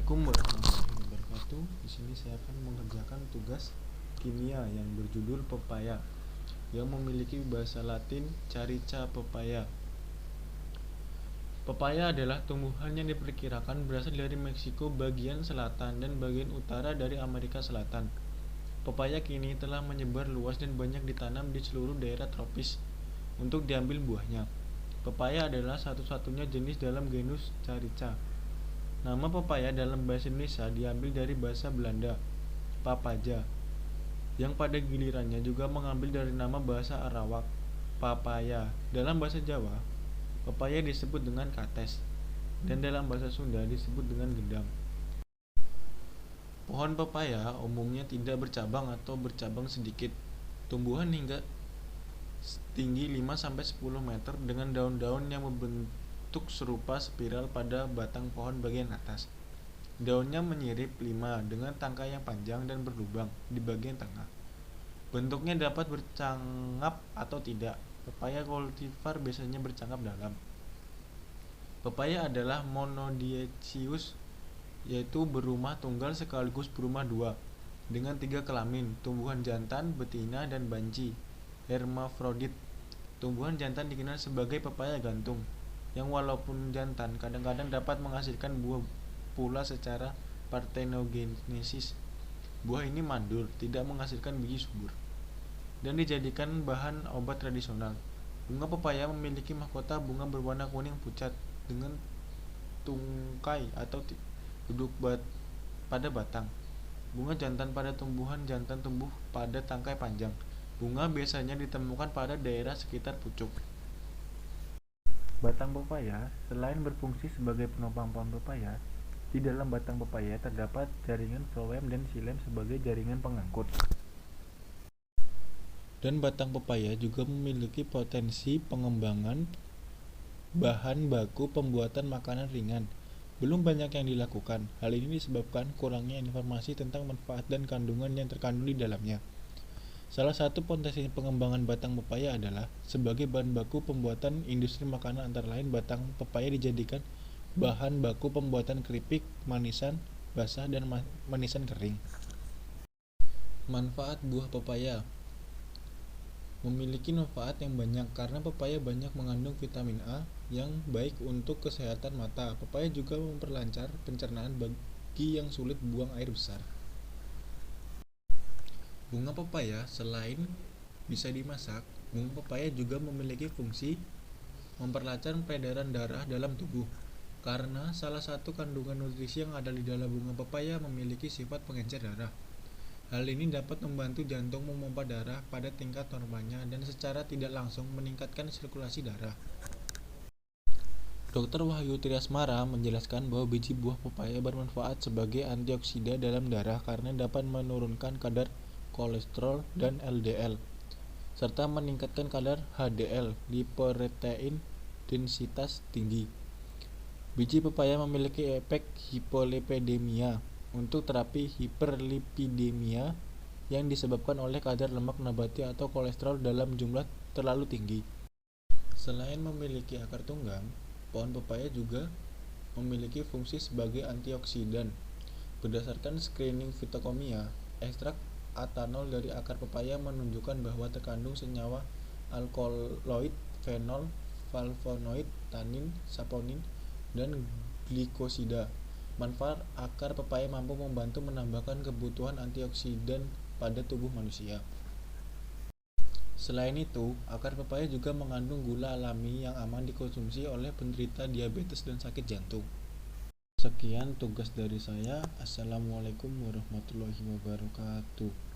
Assalamualaikum warahmatullahi wabarakatuh. Di sini saya akan mengerjakan tugas kimia yang berjudul pepaya, yang memiliki bahasa Latin Carica pepaya. Pepaya adalah tumbuhan yang diperkirakan berasal dari Meksiko bagian selatan dan bagian utara dari Amerika Selatan. Pepaya kini telah menyebar luas dan banyak ditanam di seluruh daerah tropis untuk diambil buahnya. Pepaya adalah satu-satunya jenis dalam genus Carica. Nama pepaya dalam bahasa Indonesia diambil dari bahasa Belanda, papaja, yang pada gilirannya juga mengambil dari nama bahasa Arawak, papaya. Dalam bahasa Jawa, pepaya disebut dengan kates, dan dalam bahasa Sunda disebut dengan gendang. Pohon pepaya umumnya tidak bercabang atau bercabang sedikit. Tumbuhan hingga tinggi 5-10 meter dengan daun-daun yang membentuk serupa spiral pada batang pohon bagian atas. Daunnya menyirip 5 dengan tangkai yang panjang dan berlubang di bagian tengah. Bentuknya dapat bercangap atau tidak. Pepaya cultivar biasanya bercangap dalam. Pepaya adalah monodioecious, yaitu berumah tunggal sekaligus berumah dua, dengan 3 kelamin, tumbuhan jantan, betina, dan banci. Hermafrodit. Tumbuhan jantan dikenal sebagai pepaya gantung, yang walaupun jantan kadang-kadang dapat menghasilkan buah pula secara partenogenesis. Buah ini mandul, tidak menghasilkan biji subur, dan dijadikan bahan obat tradisional. Bunga pepaya memiliki mahkota bunga berwarna kuning pucat dengan tungkai atau duduk pada batang. Bunga jantan pada tumbuhan jantan tumbuh pada tangkai panjang. Bunga biasanya ditemukan pada daerah sekitar pucuk. Batang pepaya selain berfungsi sebagai penopang pohon pepaya, di dalam batang pepaya terdapat jaringan floem dan xilem sebagai jaringan pengangkut. Dan batang pepaya juga memiliki potensi pengembangan bahan baku pembuatan makanan ringan. Belum banyak yang dilakukan. Hal ini disebabkan kurangnya informasi tentang manfaat dan kandungan yang terkandung di dalamnya. Salah satu potensi pengembangan batang pepaya adalah sebagai bahan baku pembuatan industri makanan, antara lain batang pepaya dijadikan bahan baku pembuatan keripik, manisan basah, dan manisan kering. Manfaat buah pepaya. Memiliki manfaat yang banyak karena pepaya banyak mengandung vitamin A yang baik untuk kesehatan mata. Pepaya juga memperlancar pencernaan bagi yang sulit buang air besar. Bunga pepaya selain bisa dimasak, bunga pepaya juga memiliki fungsi memperlancar peredaran darah dalam tubuh, karena salah satu kandungan nutrisi yang ada di dalam bunga pepaya memiliki sifat pengencer darah. Hal ini dapat membantu jantung memompa darah pada tingkat normalnya dan secara tidak langsung meningkatkan sirkulasi darah. Dr. Wahyu Triasmara menjelaskan bahwa biji buah pepaya bermanfaat sebagai antioksida dalam darah karena dapat menurunkan kadar kolesterol dan LDL, serta meningkatkan kadar HDL, lipoprotein densitas tinggi. Biji pepaya memiliki efek hipolipidemia untuk terapi hiperlipidemia yang disebabkan oleh kadar lemak nabati atau kolesterol dalam jumlah terlalu tinggi. Selain memiliki akar tunggang, pohon pepaya juga memiliki fungsi sebagai antioksidan. Berdasarkan screening fitokimia, ekstrak etanol dari akar pepaya menunjukkan bahwa terkandung senyawa alkaloid, fenol, flavonoid, tanin, saponin, dan glikosida. Manfaat akar pepaya mampu membantu menambahkan kebutuhan antioksidan pada tubuh manusia. Selain itu, akar pepaya juga mengandung gula alami yang aman dikonsumsi oleh penderita diabetes dan sakit jantung. Sekian tugas dari saya. Assalamualaikum warahmatullahi wabarakatuh.